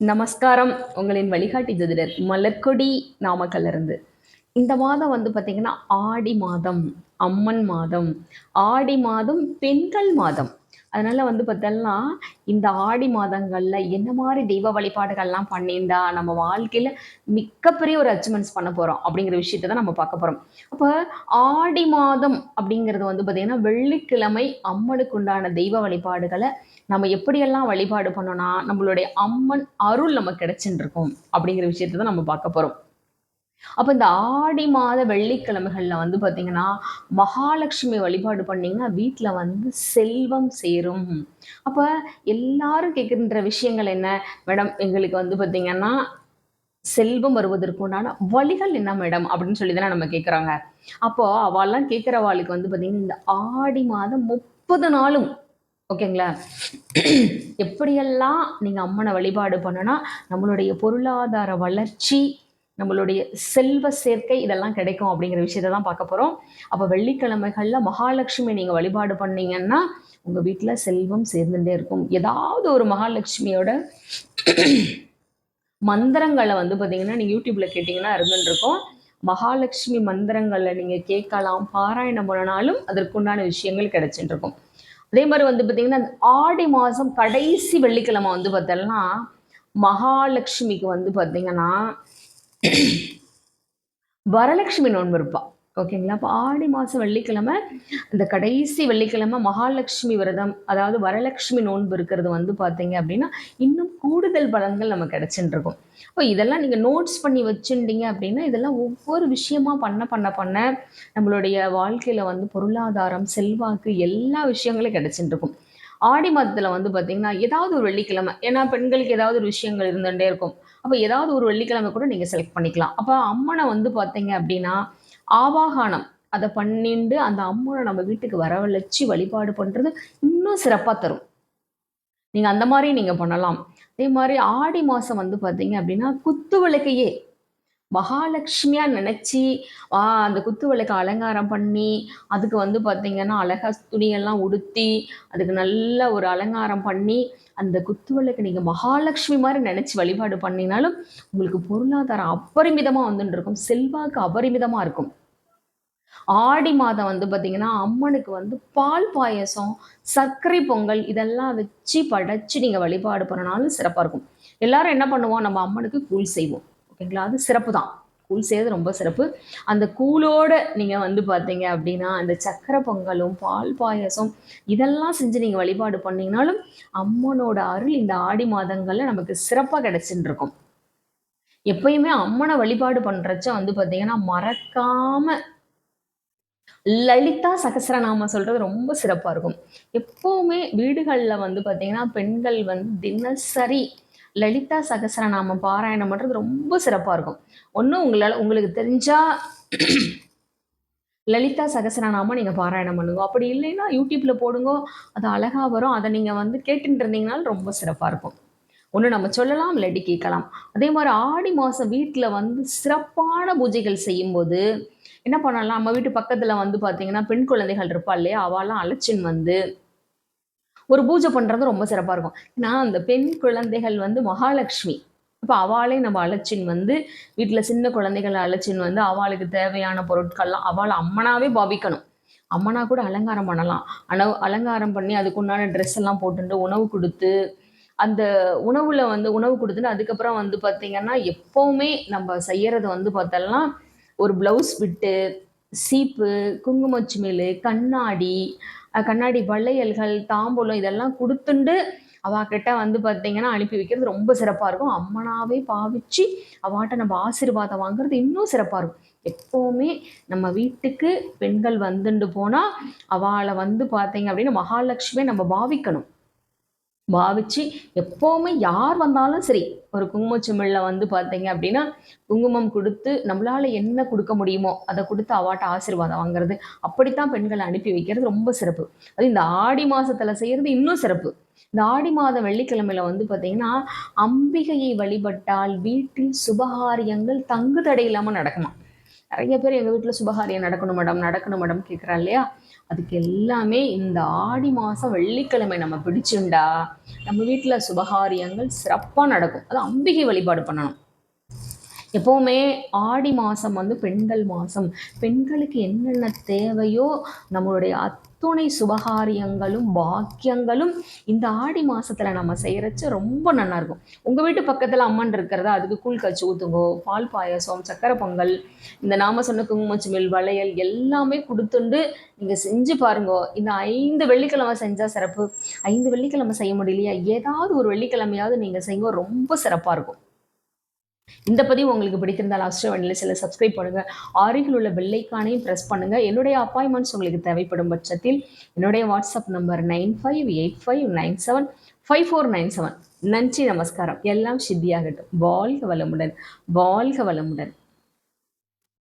நமஸ்காரம். உங்களின் வழிகாட்டி ஜோதிடர் மலர்க்கொடி நாமக்கல்ல இருந்து. இந்த மாதம் பார்த்தீங்கன்னா ஆடி மாதம், அம்மன் மாதம். ஆடி மாதம் பெண்கள் மாதம். அதனால பார்த்தோம்னா இந்த ஆடி மாதங்கள்ல என்ன மாதிரி தெய்வ வழிபாடுகள்லாம் பண்ணியிருந்தா நம்ம வாழ்க்கையில மிகப்பெரிய ஒரு அச்சீவ்மெண்ட்ஸ் பண்ண போறோம் அப்படிங்கிற விஷயத்தை தான் நம்ம பார்க்க போறோம். அப்போ ஆடி மாதம் அப்படிங்கிறது பார்த்தீங்கன்னா வெள்ளிக்கிழமை அம்மனுக்கு உண்டான தெய்வ வழிபாடுகளை நம்ம எப்படியெல்லாம் வழிபாடு பண்ணோம்னா நம்மளுடைய அம்மன் அருள் நமக்கு கிடைச்சுட்டு இருக்கும் அப்படிங்கிற விஷயத்தை தான் நம்ம பார்க்க போறோம். அப்ப இந்த ஆடி மாத வெள்ளிக்கிழமைகள்ல பார்த்தீங்கன்னா மகாலட்சுமி வழிபாடு பண்ணீங்கன்னா வீட்டுல செல்வம் சேரும். அப்ப எல்லாரும் கேட்கின்ற விஷயங்கள் என்ன? மேடம், எங்களுக்கு பார்த்தீங்கன்னா செல்வம் வருவதற்கு உண்டான வழிகள் என்ன மேடம் அப்படின்னு சொல்லி தானே நம்ம கேட்குறாங்க. அப்போ அவெல்லாம் கேட்குறவாளுக்கு பார்த்தீங்கன்னா இந்த ஆடி மாதம் 30 நாளும் ஓகேங்களா, எப்படியெல்லாம் நீங்க அம்மனை வழிபாடு பண்ணனா நம்மளுடைய பொருளாதார வளர்ச்சி, நம்மளுடைய செல்வ சேர்க்கை இதெல்லாம் கிடைக்கும் அப்படிங்கிற விஷயத்தை தான் பார்க்க போறோம். அப்ப வெள்ளிக்கிழமைகள்ல மகாலட்சுமி நீங்க வழிபாடு பண்ணீங்கன்னா உங்க வீட்டுல செல்வம் சேர்ந்துட்டே இருக்கும். ஏதாவது ஒரு மகாலட்சுமியோட மந்திரங்களை பார்த்தீங்கன்னா நீங்க யூடியூப்ல கேட்டீங்கன்னா இருந்துருக்கும். மகாலட்சுமி மந்திரங்களை நீங்க கேட்கலாம், பாராயணம் பண்ணனாலும் அதற்குண்டான விஷயங்கள் கிடைச்சிட்டு இருக்கும். அதே மாதிரி பார்த்தீங்கன்னா ஆடி மாதம் கடைசி வெள்ளிக்கிழமை பார்த்தோம்னா மகாலட்சுமிக்கு பார்த்தீங்கன்னா வரலட்சுமி நோன்பு இருப்பா. ஓகேங்களா? அப்போ ஆடி மாதம் வெள்ளிக்கிழமை இந்த கடைசி வெள்ளிக்கிழமை மகாலட்சுமி விரதம், அதாவது வரலட்சுமி நோன்பு இருக்கிறது பார்த்தீங்க அப்படின்னா இன்னும் கூடுதல் பலன்கள் நமக்கு கிடைச்சிட்டு இருக்கும். அப்போ இதெல்லாம் நீங்கள் நோட்ஸ் பண்ணி வச்சுட்டீங்க அப்படின்னா இதெல்லாம் ஒவ்வொரு விஷயமா பண்ண பண்ண பண்ண நம்மளுடைய வாழ்க்கையில் பொருளாதாரம், செல்வாக்கு எல்லா விஷயங்களும் கிடைச்சிட்டு இருக்கும். ஆடி மாதத்தில் பார்த்தீங்கன்னா ஏதாவது ஒரு வெள்ளிக்கிழமை, ஏன்னா பெண்களுக்கு ஏதாவது ஒரு விஷயங்கள் இருந்துகிட்டே இருக்கும். அப்போ ஏதாவது ஒரு வெள்ளிக்கிழமை கூட நீங்கள் செலக்ட் பண்ணிக்கலாம். அப்போ அம்மனை பார்த்தீங்க அப்படின்னா ஆவாகானம் அதை பண்ணிண்டு அந்த அம்மனை நம்ம வீட்டுக்கு வரவழைச்சு வழிபாடு பண்ணுறது இன்னும் சிறப்பாக தரும். நீங்கள் அந்த மாதிரி நீங்கள் பண்ணலாம். அதே மாதிரி ஆடி மாதம் பார்த்தீங்க அப்படின்னா குத்து விளக்கையே மகாலட்சுமியா நினைச்சு அந்த குத்து விளக்கு அலங்காரம் பண்ணி அதுக்கு பார்த்தீங்கன்னா அழகா துணியெல்லாம் உடுத்தி அதுக்கு நல்ல ஒரு அலங்காரம் பண்ணி அந்த குத்து விளக்கு நீங்க மகாலட்சுமி மாதிரி நினைச்சு வழிபாடு பண்ணினாலும் உங்களுக்கு பொருளாதாரம் அபரிமிதமா இருக்கும், செல்வாக்கு அபரிமிதமா இருக்கும். ஆடி மாதம் பார்த்தீங்கன்னா அம்மனுக்கு பால் பாயசம், சர்க்கரை பொங்கல் இதெல்லாம் வச்சு படைச்சு நீங்க வழிபாடு பண்ணனாலும் சிறப்பா இருக்கும். எல்லாரும் என்ன பண்ணுவோம், நம்ம அம்மனுக்கு கூழ் செய்வோம். ஓகேங்களா? அது சிறப்பு தான். கூழ் செய்வது ரொம்ப சிறப்பு. அந்த கூழோட நீங்க பார்த்தீங்க அப்படின்னா அந்த சக்கரை பொங்கலும் பால் பாயசம் இதெல்லாம் செஞ்சு நீங்க வழிபாடு பண்ணீங்கனாலும் அம்மனோட அருள் இந்த ஆடி மாதங்கள்ல நமக்கு சிறப்பா கிடைச்சுட்டு இருக்கும். எப்பயுமே அம்மனை வழிபாடு பண்றச்ச பார்த்தீங்கன்னா மறக்காம லலிதா சகஸ்ரநாமம் சொல்றது ரொம்ப சிறப்பா இருக்கும். எப்பவுமே வீடுகள்ல பார்த்தீங்கன்னா பெண்கள் தினசரி லலிதா சகஸ்ரநாமம் பாராயணம் பண்றது ரொம்ப சிறப்பா இருக்கும். ஒன்றும் உங்களுக்கு தெரிஞ்சா லலிதா சகஸ்ரநாமம் நீங்க பாராயணம் பண்ணுங்க. அப்படி இல்லைன்னா யூடியூப்ல போடுங்க, அது அழகா வரும். அதை நீங்க கேட்டுட்டு இருந்தீங்கனாலும் ரொம்ப சிறப்பா இருக்கும். ஒன்று நம்ம சொல்லலாம், இல்லாட்டி கேட்கலாம். அதே மாதிரி ஆடி மாதம் வீட்டில் சிறப்பான பூஜைகள் செய்யும்போது என்ன பண்ணலாம், நம்ம வீட்டு பக்கத்தில் பார்த்தீங்கன்னா பெண் குழந்தைகள் இருப்பா இல்லையா, அவெல்லாம் அழைச்சின்னு ஒரு பூஜை பண்ணுறது ரொம்ப சிறப்பாக இருக்கும். ஏன்னா அந்த பெண் குழந்தைகள் மகாலட்சுமி. இப்போ அவளே நம்ம அழைச்சின்னு வீட்டில் சின்ன குழந்தைகளை அழைச்சின்னு அவளுக்கு தேவையான பொருட்கள்லாம் அவளை அம்மனாவே பாவிக்கணும். அம்மனா கூட அலங்காரம் பண்ணலாம். அலங்காரம் பண்ணி அதுக்குண்டான ட்ரெஸ் எல்லாம் போட்டுட்டு உணவு கொடுத்து அந்த உணவுல உணவு கொடுத்துட்டு அதுக்கப்புறம் பார்த்தீங்கன்னா எப்பவுமே நம்ம செய்யறது பார்த்தோம்னா ஒரு பிளவுஸ் பிட்டு, சீப்பு, குங்குமச்சிமிழ், கண்ணாடி, கண்ணாடி வளையல்கள், தாம்பூலம் இதெல்லாம் கொடுத்துண்டு அவாக்கிட்ட பார்த்தீங்கன்னா அனுப்பி வைக்கிறது ரொம்ப சிறப்பாக இருக்கும். அம்மனாவே பாவிச்சு அவாட்ட நம்ம ஆசீர்வாதம் வாங்குறது இன்னும் சிறப்பாக இருக்கும். எப்போவுமே நம்ம வீட்டுக்கு பெண்கள் வந்துண்டு போனால் அவளை பார்த்தீங்க அப்படின்னா மகாலட்சுமியை நம்ம பாவிக்கணும். பாவிச்சு எப்போவுமே யார் வந்தாலும் சரி ஒரு குங்குமச்சிமிழில் பார்த்தீங்க அப்படின்னா குங்குமம் கொடுத்து நம்மளால என்ன கொடுக்க முடியுமோ அதை கொடுத்து அவாட்ட ஆசீர்வாதம் வாங்குறது, அப்படித்தான் பெண்களை அனுப்பி வைக்கிறது ரொம்ப சிறப்பு. அது இந்த ஆடி மாசத்துல செய்யறது இன்னும் சிறப்பு. இந்த ஆடி மாத வெள்ளிக்கிழமையில பார்த்தீங்கன்னா அம்பிகையை வழிபட்டால் வீட்டில் சுபகாரியங்கள் தங்கு தடை இல்லாமல் நடக்குமா. நிறைய பேர் எங்கள் வீட்டில் சுபகாரியம் நடக்கணும் மேடம் கேட்குறா இல்லையா. அதுக்கு எல்லாமே இந்த ஆடி மாதம் வெள்ளிக்கிழமை நம்ம பிடிச்சுண்டா நம்ம வீட்டில் சுபகாரியங்கள் சிறப்பாக நடக்கும். அது அம்பிகை வழிபாடு பண்ணணும். எப்போவுமே ஆடி மாதம் வந்து பெண்கள் மாதம். பெண்களுக்கு என்னென்ன தேவையோ நம்மளுடைய அத்துணை சுபகாரியங்களும் பாக்கியங்களும் இந்த ஆடி மாதத்தில் நம்ம செய்கிறச்ச ரொம்ப நல்லா இருக்கும். உங்கள் வீட்டு பக்கத்தில் அம்மன் இருக்கிறதா, அதுக்கு கூழ் காய்ச்சி ஊற்றுங்கோ, பால் பாயசம், சக்கரை பொங்கல், இந்த நாம சொன்ன குங்குமச்சிமிழ் வளையல் எல்லாமே கொடுத்துண்டு நீங்கள் செஞ்சு பாருங்கோ. இந்த 5 வெள்ளிக்கிழமை செஞ்சால் சிறப்பு. 5 வெள்ளிக்கிழமை செய்ய முடியலையா, ஏதாவது ஒரு வெள்ளிக்கிழமையாவது நீங்கள் செய்யுங்க, ரொம்ப சிறப்பாக இருக்கும். இந்த பதிவு உங்களுக்கு பிடித்திருந்தால் ஆஸ்ட்ரோவனில் சப்ஸ்கிரைப் பண்ணுங்க. அருகில் உள்ள பெல்லைக்கானையும் ப்ரெஸ் பண்ணுங்க. என்னுடைய அப்பாயின்மெண்ட்ஸ் உங்களுக்கு தேவைப்படும் பட்சத்தில் என்னுடைய வாட்ஸ்அப் நம்பர் 9585975497. நன்றி, நமஸ்காரம். எல்லாம் சித்தியாகட்டும். வாழ்க வளமுடன், வாழ்க வளமுடன்.